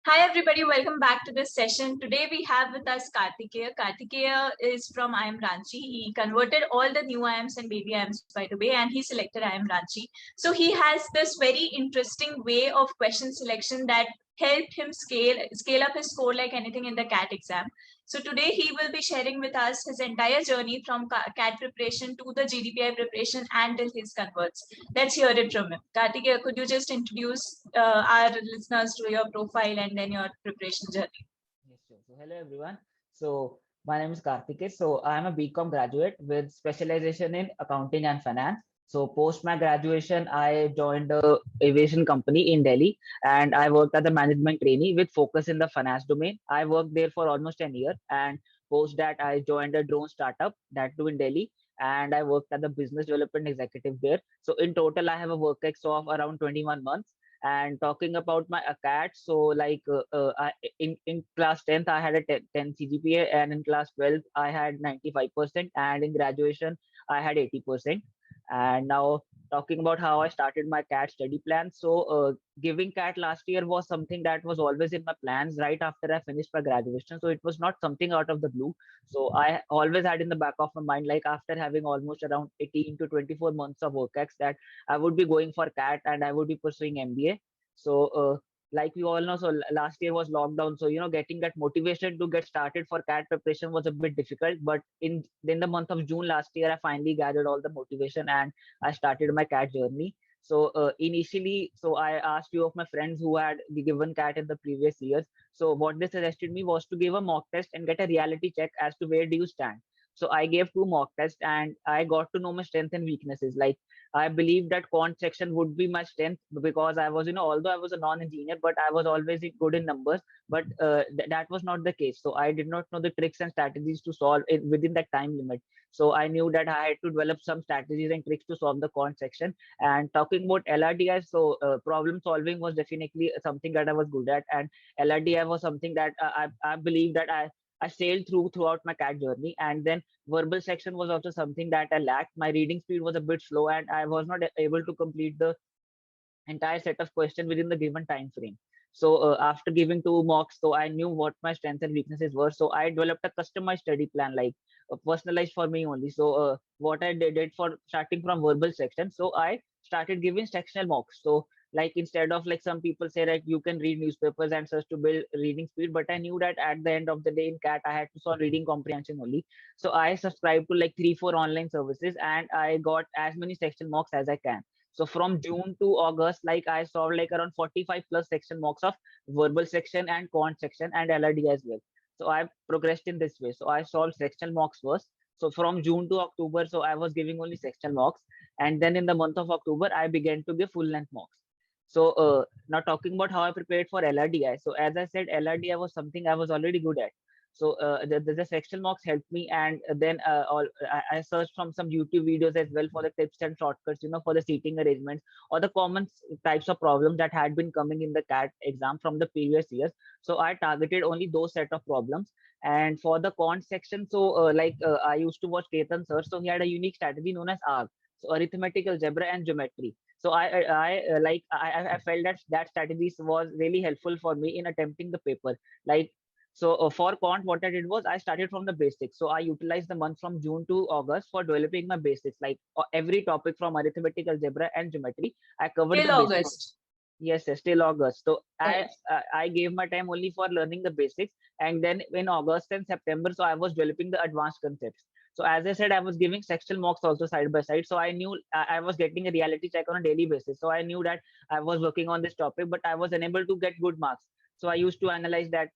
Hi everybody, welcome back to this session. Today we have with us Kartikeya. Kartikeya is from IIM Ranchi. He converted all the new IIMs and baby IIMs, by the way, and he selected IIM Ranchi. So he has this very interesting way of question selection that helped him scale up his score like anything in the CAT exam. So today he will be sharing with us his entire journey from CAT preparation to the GDPI preparation until his converts. Let's hear it from him. Kartikeya, could you just introduce our listeners to your profile and then your preparation journey? Yes, sure. So hello everyone. So my name is Karthikesh. So I am a BCom graduate with specialization in accounting and finance. So post my graduation, I joined a aviation company in Delhi and I worked as a management trainee with focus in the finance domain. I worked there for almost an year, and post that I joined a drone startup that too in Delhi, and I worked as a business development executive there. So in total, I have a work ex of around 21 months. And talking about my ACAT, so in class 10th I had a 10 CGPA, and in class 12th I had 95%, and in graduation I had 80%. And now talking about how I started my CAT study plan. So giving CAT last year was something that was always in my plans right after I finished my graduation. So it was not something out of the blue. So I always had in the back of my mind, like after having almost around 18 to 24 months of work ex, that I would be going for CAT and I would be pursuing MBA. So like we all know, so last year was lockdown, so getting that motivation to get started for CAT preparation was a bit difficult. But in the month of June last year, I finally gathered all the motivation and I started my CAT journey. So initially, so I asked few of my friends who had given CAT in the previous years. So what they suggested me was to give a mock test and get a reality check as to where do you stand. So I gave two mock tests and I got to know my strengths and weaknesses. Like I believe that quant section would be my strength because I was, although I was a non-engineer, but I was always good in numbers. But that was not the case. So I did not know the tricks and strategies to solve it within that time limit. So I knew that I had to develop some strategies and tricks to solve the quant section. And talking about LRDI, so problem solving was definitely something that I was good at, and LRDI was something that I believe that I sailed throughout my CAT journey. And then verbal section was also something that I lacked. My reading speed was a bit slow, and I was not able to complete the entire set of questions within the given time frame. So after giving two mocks, so I knew what my strengths and weaknesses were. So I developed a customized study plan, like personalized for me only. So what I did for starting from verbal section, so I started giving sectional mocks. So like instead of like some people say that you can read newspapers and such to build reading speed, but I knew that at the end of the day in CAT I had to solve reading comprehension only. So I subscribed to like 3 4 online services, and I got as many section mocks as I can. So from June to August, like I solved like around 45 plus section mocks of verbal section and quant section and LRD as well. So I progressed in this way. So I solved sectional mocks first. So from June to October, so I was giving only sectional mocks. And then in the month of October, I began to give full length mocks. So now talking about how I prepared for LRDI. So as I said, LRDI was something I was already good at. So the sectional mocks helped me, and then I searched from some YouTube videos as well for the tips and shortcuts, for the seating arrangements or the common types of problems that had been coming in the CAT exam from the previous years. So I targeted only those set of problems. And for the quant section, so I used to watch Ketan sir, so he had a unique strategy known as ARG, so arithmetic, algebra, and geometry. So I felt that that strategies was really helpful for me in attempting the paper. Like so for quant, what I did was I started from the basics. So I utilized the month from June to August for developing my basics. Like every topic from arithmetic, algebra, and geometry, I covered Till the basics. August. Yes, yes, till August. So Right. I gave my time only for learning the basics, and then in August and September, so I was developing the advanced concepts. So as I said, I was giving sectional mocks also side by side. So I knew I was getting a reality check on a daily basis. So I knew that I was working on this topic, but I was unable to get good marks. So I used to analyze that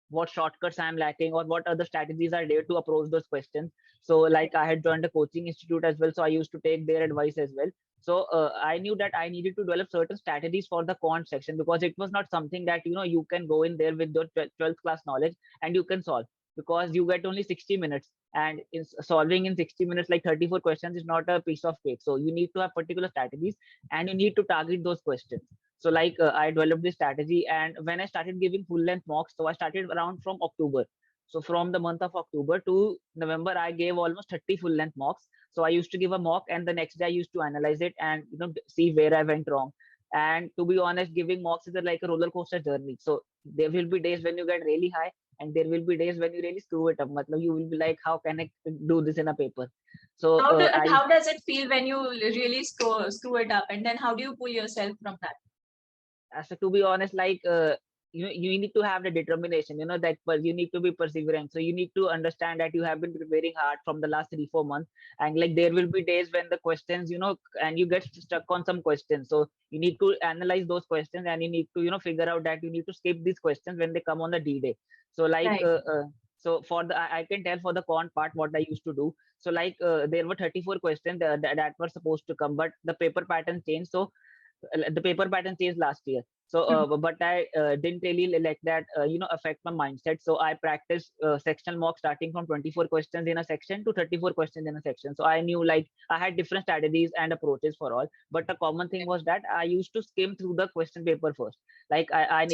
what shortcuts I'm lacking or what other strategies are there to approach those questions. So like I had joined a coaching institute as well, so I used to take their advice as well. So I knew that I needed to develop certain strategies for the quant section, because it was not something that you can go in there with your 12th class knowledge and you can solve, because you get only 60 minutes, and in solving in 60 minutes like 34 questions is not a piece of cake. So you need to have particular strategies and you need to target those questions. So like I developed this strategy, and when I started giving full length mocks, so I started around from October. So from the month of October to November, I gave almost 30 full length mocks. So I used to give a mock, and the next day I used to analyze it and see where I went wrong. And to be honest, giving mocks is like a roller coaster journey. So there will be days when you get really high, and there will be days when you really screw it up. Matlab, you will be like, how can I do this in a paper? So How does it feel when you really screw it up, and then how do you pull yourself from that? so to be honest, like you need to have the determination, that you need to be perseverant. So you need to understand that you have been preparing hard from the last 3-4 months, and like there will be days when the questions, and you get stuck on some questions. So you need to analyze those questions, and you need to figure out that you need to skip these questions when they come on the D-Day. So like Right. so for the I can tell for the con part what I used to do. So like there were 34 questions that were supposed to come, but the paper pattern changed. So the paper pattern changed last year. So but I didn't really let that affect my mindset. So I practiced sectional mock starting from 24 questions in a section to 34 questions in a section. So I knew like I had different strategies and approaches for all, but the common thing was that I used to skim through the question paper first. Like I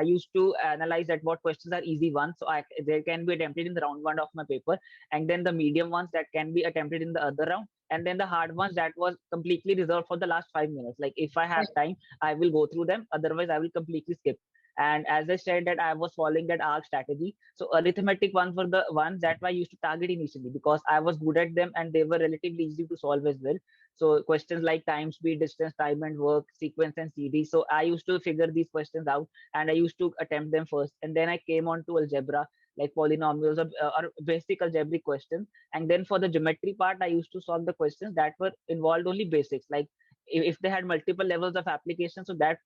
used to analyze that what questions are easy ones, so they can be attempted in the round one of my paper, and then the medium ones that can be attempted in the other round, and then the hard ones that was completely reserved for the last 5 minutes. Like if I have time, I will go through them, otherwise I will completely skip. And as I said that I was following that arc strategy, so arithmetic ones were the ones that I used to target initially because I was good at them and they were relatively easy to solve as well. So questions like time, speed, distance, time and work, sequence and series, so I used to figure these questions out and I used to attempt them first, and then I came on to algebra, like polynomials or basic algebraic questions. And then for the geometry part, I used to solve the questions that were involved only basics. Like if they had multiple levels of application, so that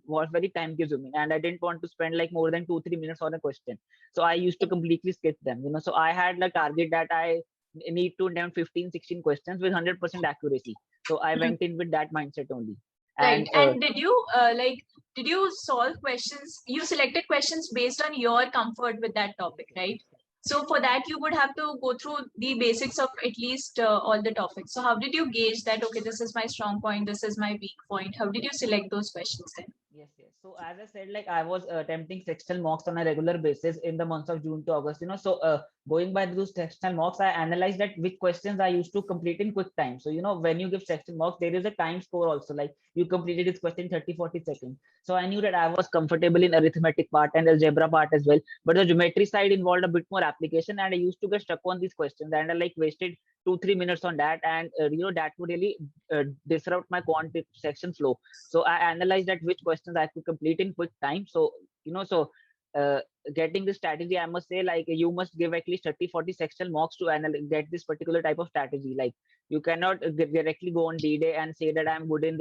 was very time consuming, and I didn't want to spend like more than 2-3 minutes on a question. So I used to completely skip them. So I had a target that I need to attempt 15-16 questions with 100% accuracy. So I went in with that mindset only. Right. And And did you solve questions? You selected questions based on your comfort with that topic, right? So for that, you would have to go through the basics of at least all the topics. So how did you gauge that, okay, this is my strong point, this is my weak point? How did you select those questions then? Yes, yes. So as I said, like I was attempting sectional mocks on a regular basis in the months of June to August. So going by those sectional mocks, I analyzed that which questions I used to complete in quick time. So when you give sectional mocks, there is a time score also. Like you completed this question in 30-40 seconds. So I knew that I was comfortable in arithmetic part and algebra part as well. But the geometry side involved a bit more application, and I used to get stuck on these questions, and I like wasted 2-3 minutes on that, and that would really disrupt my quant section flow. So I analyzed that which questions I could complete in quick time. So so uh, getting the strategy, I must say, like you must give at least 30-40 sectional mocks to get this particular type of strategy. Like you cannot directly go on D-Day and say that I'm good in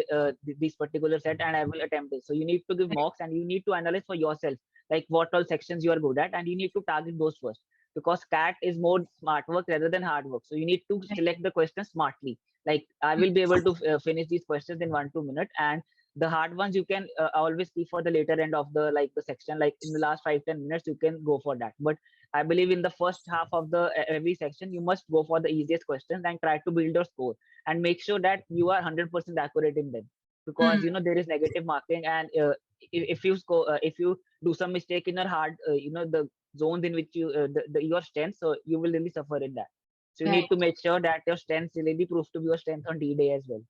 this particular set and I will attempt it. So you need to give mocks and you need to analyze for yourself, like what all sections you are good at, and you need to target those first, because CAT is more smart work rather than hard work. So you need to select the questions smartly. Like I will be able to finish these questions in 1-2 minutes, and the hard ones you can always keep for the later end of the section. Like in the last 5-10 minutes you can go for that, but I believe in the first half of the every section you must go for the easiest questions and try to build your score, and make sure that you are 100% accurate in them, because there is negative marking. And if you score if you do some mistake in your hard the zones in which you your strength, so you will really suffer in that. So you Right. need to make sure that your strength really proves to be your strength on D-Day as well.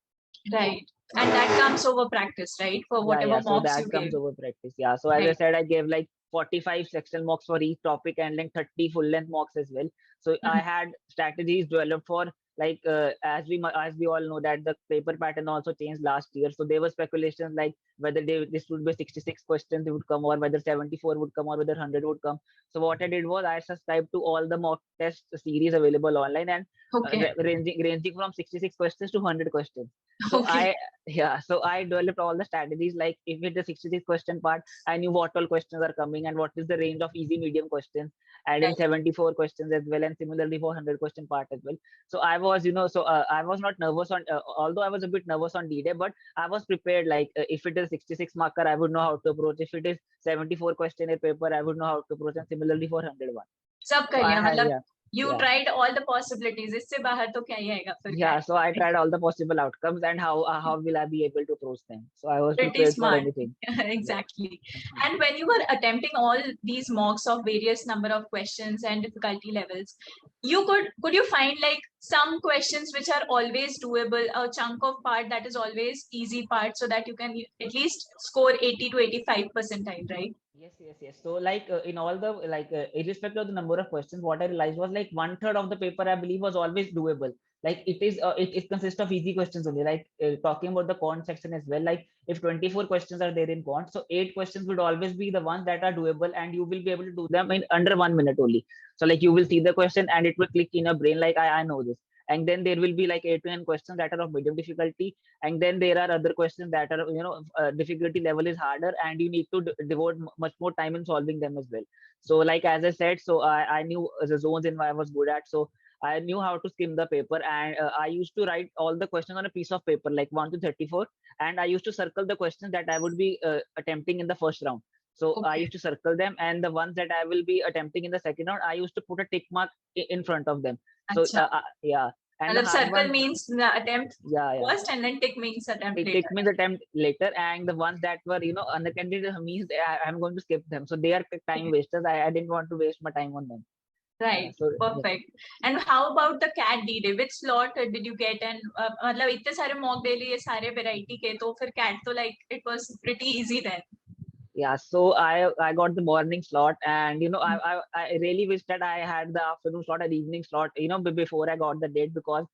Right. And that comes over practice, right? For whatever So mocks that you comes give. over practice. So as I Right. said, I gave like 45 sectional mocks for each topic and like 30 full length mocks as well. So I had strategies developed for, like as we all know that the paper pattern also changed last year. So there were speculations like whether this would be 66 questions they would come, or whether 74 would come, or whether 100 would come. So what I did was I subscribed to all the mock test series available online, and Okay. ranging from 66 questions to 100 questions. So Okay. so I developed all the strategies. Like if it's the 66 question part, I knew what all questions are coming and what is the range of easy medium questions, and in Right. 74 questions as well, and similarly for 100 question part as well. So I was I was not nervous on although I was a bit nervous on D-Day, but I was prepared. Like if it is 66 marker, I would know how to approach. If it is 74 question a paper, I would know how to approach, and similarly for 101. सब So कर I लिया had, मतलब yeah. you Yeah. tried all the possibilities. इससे बाहर तो क्या ही आएगा फिर क्या So I tried all the possible outcomes and how will I be able to approach them. So I was pretty prepared for smart. anything. Yeah. Exactly. And when you were attempting all these mocks of various number of questions and difficulty levels, could you find like some questions which are always doable, a chunk of part that is always easy part, so that you can at least score 80 to 85 percentile, right? Yes, yes, yes. So like in all the like irrespective of the number of questions, what I realized was like one third of the paper I believe was always doable. Like it consists of easy questions only. Like talking about the quant section as well. Like if 24 questions are there in quant, so 8 questions would always be the ones that are doable, and you will be able to do them in under 1 minute only. So like you will see the question and it will click in your brain like I know this. And then there will be like 8 to 10 questions that are of medium difficulty, and then there are other questions that are difficulty level is harder and you need to devote much more time in solving them as well. So like as I said, so I knew the zones in what I was good at, so I knew how to skim the paper, and I used to write all the questions on a piece of paper like 1 to 34, and I used to circle the questions that I would be attempting in the first round. So I Okay. used to circle them, and the ones that I will be attempting in the second round, I used to put a tick mark in front of them. So Acha. yeah, and the Matlab hard circle ones, means the attempt yeah, yeah. first, and then tick means attempt It later. takes me the time later, and the ones that were unattended means I'm going to skip them, so they are time wasters. I didn't want to waste my time on them. Right, So yes. perfect. And how about the CAT D-Day? Which slot did you get? And मतलब इतने सारे mock daily ये सारे variety के, तो फिर CAT तो like it was pretty easy then. Yeah, so I got the morning slot, and I really wish that I had the afternoon slot and evening slot, before I got the date, because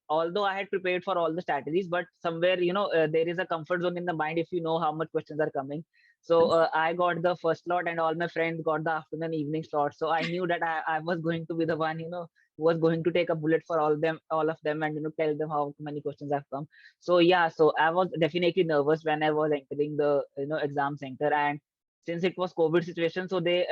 although I had prepared for all the strategies, but somewhere there is a comfort zone in the mind if you know how much questions are coming. So I got the first slot, and all my friends got the afternoon evening slot. So I knew that I was going to be the one who was going to take a bullet for all of them, and tell them how many questions have come. So yeah, so I was definitely nervous when I was entering the exam center, and since it was COVID situation, so they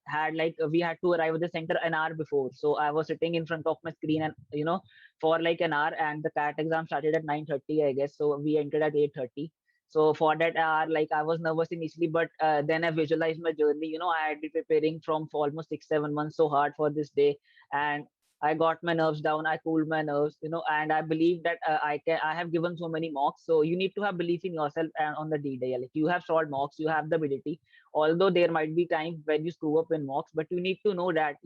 had like we had to arrive at the center an hour before. So I was sitting in front of my screen, and for like an hour, and the CAT exam started at 9:30, I guess. So we entered at 8:30. So for that hour, like I was nervous initially, but then I visualized my journey. I had been preparing for almost 6 7 months so hard for this day, and I got my nerves down. I cooled my nerves, and I believe that I have given so many mocks. So you need to have belief in yourself and on the D-Day. Like you have solved mocks, you have the ability. Although there might be times when you screw up in mocks, but you need to know that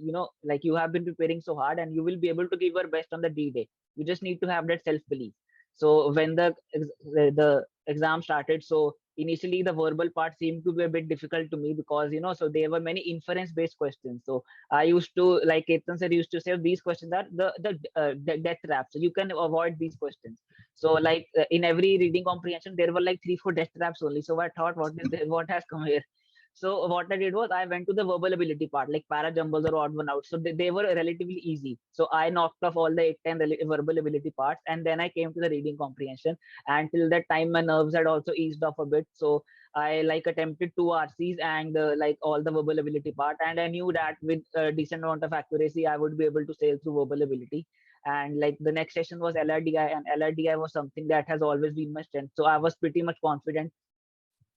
like you have been preparing so hard, and you will be able to give your best on the D-Day. You just need to have that self belief. So when the exam started, so initially the verbal part seemed to be a bit difficult to me, because so there were many inference based questions. So I used to, like Ketan sir used to say, these questions are the death trap. So you can avoid these questions. So like in every reading comprehension, there were like 3 4 death traps only. So I thought, what has come here? So what I did was I went to the verbal ability part, like para jumbles or odd one out. So they were relatively easy. So I knocked off all the 8 10 verbal ability parts, and then I came to the reading comprehension. And till that time, my nerves had also eased off a bit. So I like attempted 2 RCs and like all the verbal ability part, and I knew that with a decent amount of accuracy, I would be able to sail through verbal ability. And like the next session was LRDI, and LRDI was something that has always been my strength. So I was pretty much confident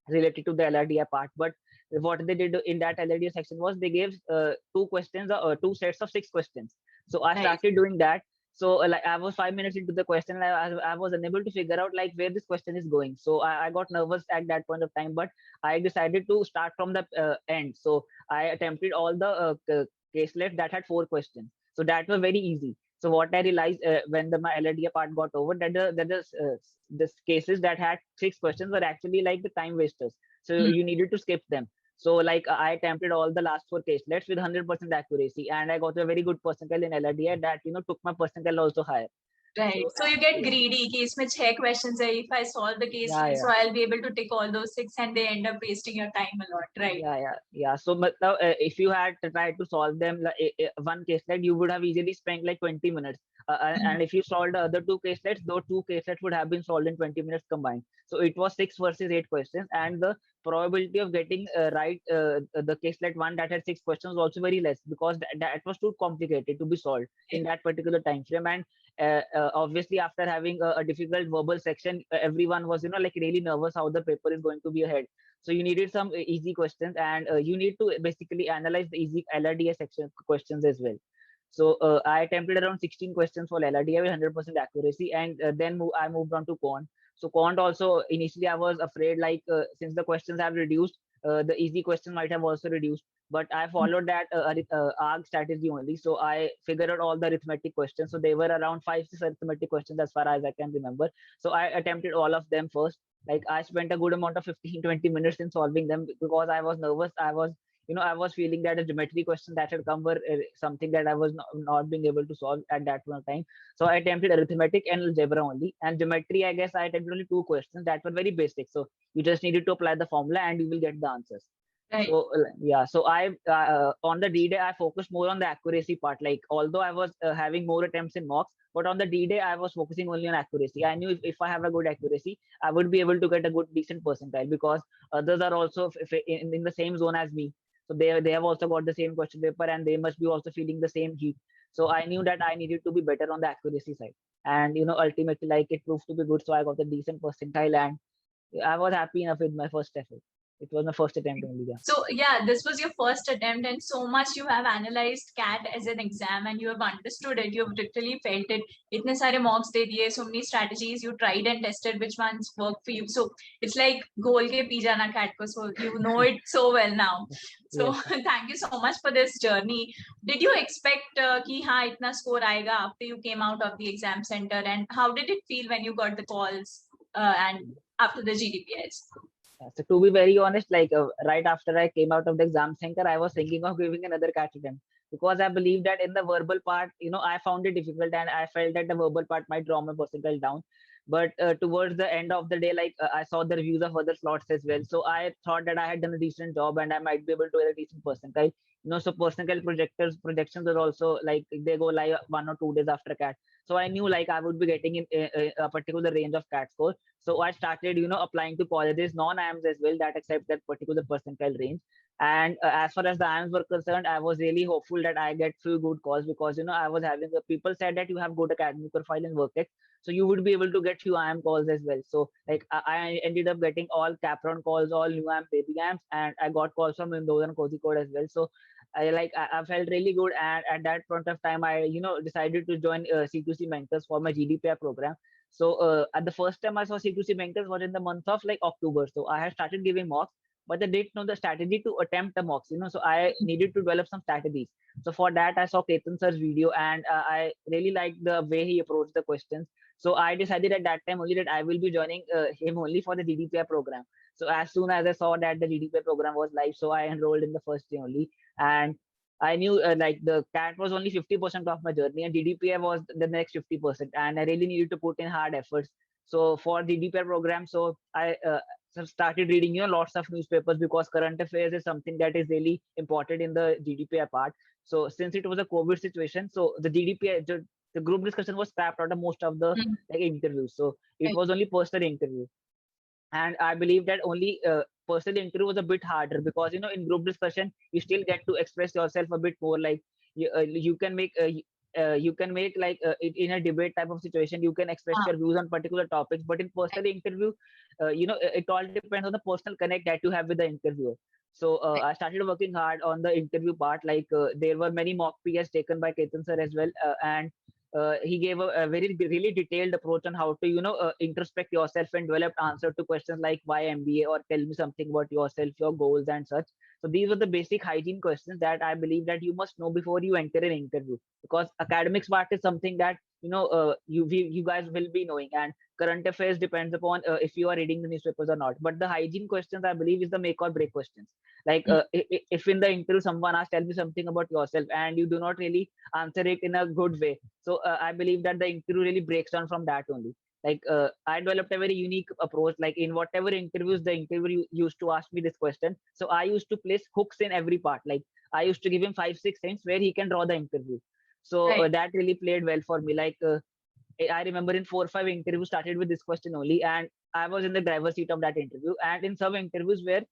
related to the LRDI part. But what they did in that LRDI section was they gave 2 questions, 2 sets of 6 questions. So I Right. started doing that. So like I was 5 minutes into the question, and I was unable to figure out like where this question is going. So I got nervous at that point of time, but I decided to start from the end. So I attempted all the caselets that had 4 questions. So that was very easy. So what I realized when my LRDI part got over, the cases that had 6 questions were actually like the time wasters. So Hmm. you needed to skip them. So like I attempted all the last 4 caselets with 100% accuracy, and I got a very good percentile in LRDI that took my percentile also higher. Right. So So you get yeah, greedy कि इसमें 6 questions है. If I solve the case, yeah, so yeah. I'll be able to tick all those 6, and they end up wasting your time a lot. Right. Yeah. So, if you had tried to solve them like, one caselet, you would have easily spent like 20 minutes. And if you solved the other 2 caselets, those 2 caselets would have been solved in 20 minutes combined. So it was 6 versus 8 questions, and the probability of getting right the caselet one that had 6 questions was also very less, because that was too complicated to be solved in that particular time frame. And obviously, after having a difficult verbal section, everyone was like really nervous how the paper is going to be ahead. So you needed some easy questions, and you need to basically analyze the easy LRDA section questions as well. So I attempted around 16 questions for LRDA with 100% accuracy, and then I moved on to quant. So quant also, initially I was afraid, like since the questions have reduced, the easy question might have also reduced. But I followed that ARG strategy only. So I figured out all the arithmetic questions. So they were around 5 6 arithmetic questions as far as I can remember. So I attempted all of them first. Like I spent a good amount of 15 20 minutes in solving them because I was nervous. I was feeling that a geometry question that had come were something that I was not being able to solve at that point of time. So I attempted arithmetic and algebra only. And geometry, I guess I attempted only two questions that were very basic. So you just needed to apply the formula and you will get the answers. Right. So yeah, so I on the D day I focused more on the accuracy part. Like although I was having more attempts in mocks, but on the D day I was focusing only on accuracy. I knew if I have a good accuracy, I would be able to get a good decent percentile because others are also in the same zone as me. So they have also got the same question paper and they must be also feeling the same heat. So I knew that I needed to be better on the accuracy side. And ultimately like it proved to be good. So I got a decent percentile and I was happy enough with my first effort. It was my first attempt only. Yeah. So yeah, this was your first attempt, and so much you have analyzed CAT as an exam, and you have understood it. You have literally felt it. इतने सारे mocks दे दिए, so many strategies you tried and tested, which ones work for you. So it's like गोल के P जाना CAT को, so you know it so well now. So Yes. thank you so much for this journey. Did you expect कि हाँ इतना score आएगा after you came out of the exam center, and how did it feel when you got the calls and after the GDPS? So to be very honest, like right after I came out of the exam center, I was thinking of giving another CAT attempt because I believe that in the verbal part, I found it difficult and I felt that the verbal part might draw my percentile down. But towards the end of the day, like I saw the reviews of other slots as well. So I thought that I had done a decent job and I might be able to get a decent percentile. So percentile projections are also like they go live 1 or 2 days after CAT. So I knew like I would be getting in a particular range of CAT score. So I started, applying to colleges, non-IIMs as well, that accept that particular percentile range. And as far as the IIMs were concerned, I was really hopeful that I get few good calls because, I was having people said that you have good academic profile in WorkX, so you would be able to get few IIM calls as well. So like I ended up getting all Capron calls, all new IIM baby IIMs, and I got calls from Windows and Kozhikode as well. So I felt really good, and at that point of time, I decided to join C2C Mentors for my GDPR program. So at the first time I saw C2C Mentors was in the month of like October. So I had started giving mocks, but I didn't know the strategy to attempt the mocks. So I needed to develop some strategies. So for that, I saw Ketan sir's video, and I really liked the way he approached the questions. So I decided at that time only that I will be joining him only for the GDPR program. So as soon as I saw that the GDPR program was live, so I enrolled in the first day only. And I knew like the CAT was only 50% of my journey and GDPR was the next 50%. And I really needed to put in hard efforts. So for the GDPR program, so I started reading, lots of newspapers because current affairs is something that is really important in the GDPR part. So since it was a COVID situation, so the GDPR, the group discussion was scrapped out of most of the like interviews. So it was only personal interview. And I believe that only personal interview was a bit harder because in group discussion you still get to express yourself a bit more. Like you can make like in a debate type of situation you can express your views on particular topics, but in personal interview it all depends on the personal connect that you have with the interviewer. So I started working hard on the interview part. Like there were many mock PS taken by Ketan sir as well, and he gave a very really detailed approach on how to introspect yourself and develop answer to questions like why MBA or tell me something about yourself, your goals and such. So these were the basic hygiene questions that I believe that you must know before you enter an interview, because academics part is something that you guys will be knowing, and current affairs depends upon if you are reading the newspapers or not. But the hygiene questions I believe is the make or break questions. Like if in the interview someone asks tell me something about yourself and you do not really answer it in a good way, so I believe that the interview really breaks down from that only. Like I developed a very unique approach. Like in whatever interviews the interviewer used to ask me this question, so I used to place hooks in every part. Like I used to give him 5 6 hints where he can draw the interview. So that really played well for me. Like I remember in 4 or 5 interviews started with this question only, and I was in the driver's seat of that interview. And in some interviews where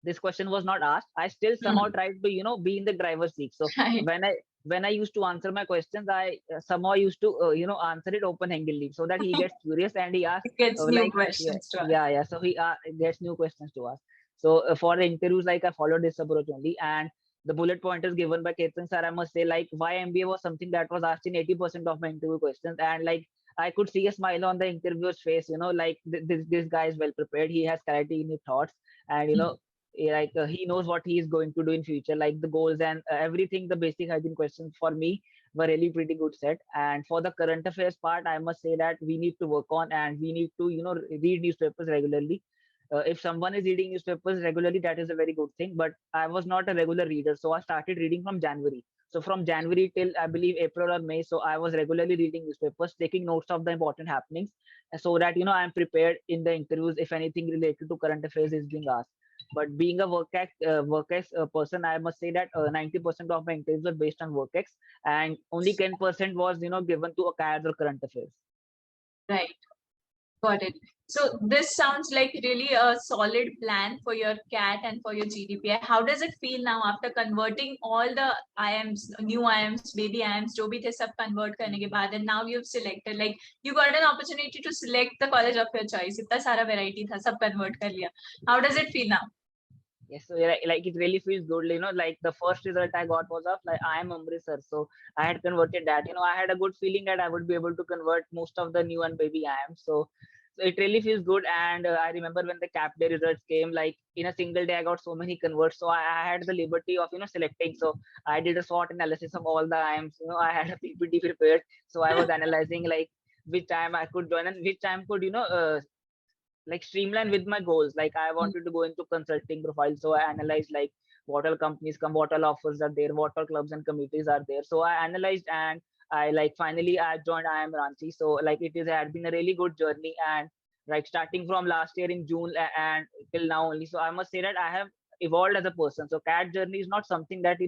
this question was not asked, I still somehow tried to be in the driver's seat. So when I used to answer my questions, I somehow used to answer it open-handedly so that he gets curious and he asks gets new like questions to ask. yeah. So he gets new questions to ask. So for the interviews, like I followed this approach only. And the bullet pointers given by Ketan sir, I must say, like why MBA was something that was asked in 80% of my interview questions. And like I could see a smile on the interviewer's face, like this guy is well prepared. He has clarity in his thoughts, and he knows what he is going to do in future, like the goals and everything. The basic hygiene questions for me were really pretty good set. And for the current affairs part, I must say that we need to work on, and we need to read newspapers regularly. If someone is reading newspapers regularly, that is a very good thing, but I was not a regular reader, so I started reading from January. So from January till I believe April or May, so I was regularly reading newspapers, taking notes of the important happenings, so that I'm prepared in the interviews if anything related to current affairs is being asked. But being a work person, I must say that 90% of my interviews were based on work-ex, and only 10% was given to academics or current affairs. Right. Got it. So this sounds like really a solid plan for your CAT and for your GDPI. How does it feel now after converting all the IIMs, new IIMs, baby IIMs, जो भी थे सब convert करने के बाद, and now you've selected, like you got an opportunity to select the college of your choice. इतना सारा variety था, सब convert कर लिया. How does it feel now? Yes, so yeah, like it really feels good. Like the first result I got was of like I am Amritsar, so I had converted that. I had a good feeling that I would be able to convert most of the new and baby IIM. So it really feels good. And I remember when the CAP day results came, like in a single day I got so many converts. So I had the liberty of selecting. So I did a SWOT analysis of all the IIMs. I had a PPT prepared, so I was analyzing like which time I could join and which time could like streamline with my goals. Like I wanted to go into consulting profile, so I analyzed like what all companies come, what all offers are there, what all clubs and committees are there. So I analyzed, and I like finally I joined IIM Ranchi. So like it had been a really good journey, and like starting from last year in June and till now only. So I must say that I have evolved as a person. So CAT journey is not something that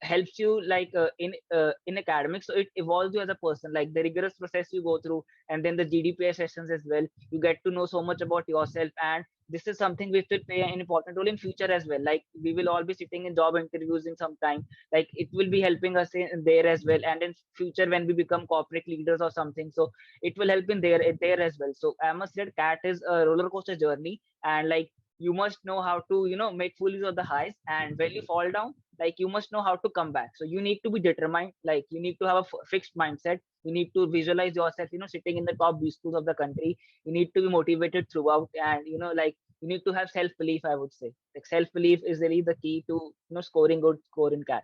helps you like in academics, so it evolves you as a person, like the rigorous process you go through, and then the GDPI sessions as well. You get to know so much about yourself, and this is something which will play an important role in future as well. Like we will all be sitting in job interviews in some time, like it will be helping us in there as well, and in future when we become corporate leaders or something, so it will help in there as well. So I must say CAT is a roller coaster journey, and like you must know how to make full use of the highs, and when you fall down, like you must know how to come back. So you need to be determined, like you need to have a fixed mindset. You need to visualize yourself sitting in the top B schools of the country. You need to be motivated throughout, and like you need to have self-belief. I would say like self-belief is really the key to scoring good score in CAT.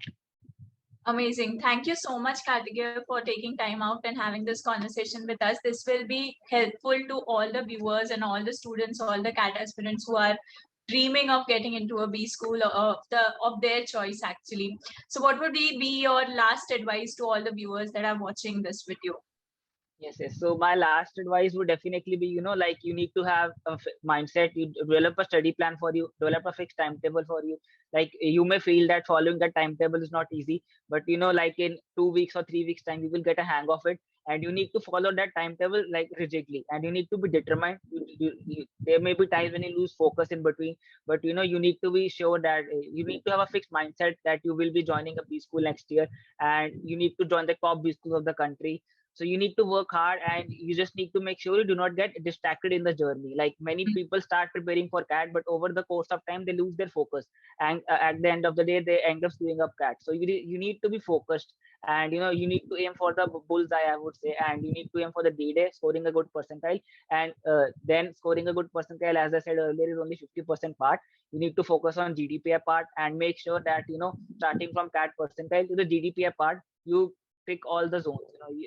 Amazing. Thank you so much, Kartikeya, for taking time out and having this conversation with us. This will be helpful to all the viewers and all the students, all the CAT aspirants who are dreaming of getting into a B school of their choice, actually. So what would be your last advice to all the viewers that are watching this video? Yes. So my last advice would definitely be, like you need to have a mindset. You develop a study plan for you, develop a fixed timetable for you. Like you may feel that following that timetable is not easy, but like in 2 weeks or 3 weeks time, you will get a hang of it. And you need to follow that timetable like rigidly, and you need to be determined. There may be times when you lose focus in between, but you need to be sure that you need to have a fixed mindset that you will be joining a B school next year, and you need to join the top B schools of the country. So you need to work hard, and you just need to make sure you do not get distracted in the journey. Like many people start preparing for CAT, but over the course of time they lose their focus, and at the end of the day they end up screwing up CAT. So you need to be focused, and you need to aim for the bullseye, I would say, and you need to aim for the D-Day, scoring a good percentile. And then scoring a good percentile, as I said earlier, is only 50% part. You need to focus on GDPI part, and make sure that starting from CAT percentile to the GDPI part, you pick all the zones.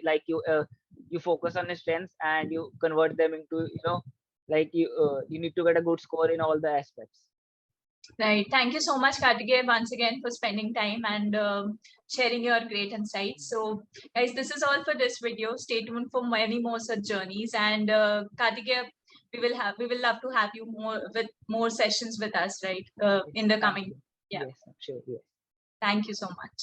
Like you focus on the strengths, and you convert them into like you need to get a good score in all the aspects. Right. Thank you so much, Kartikeya, once again for spending time and sharing your great insights. So, guys, this is all for this video. Stay tuned for many more such journeys. And Kartikeya, we will love to have you more sessions with us, right? In the coming. Yes, sure. Yes. Thank you so much.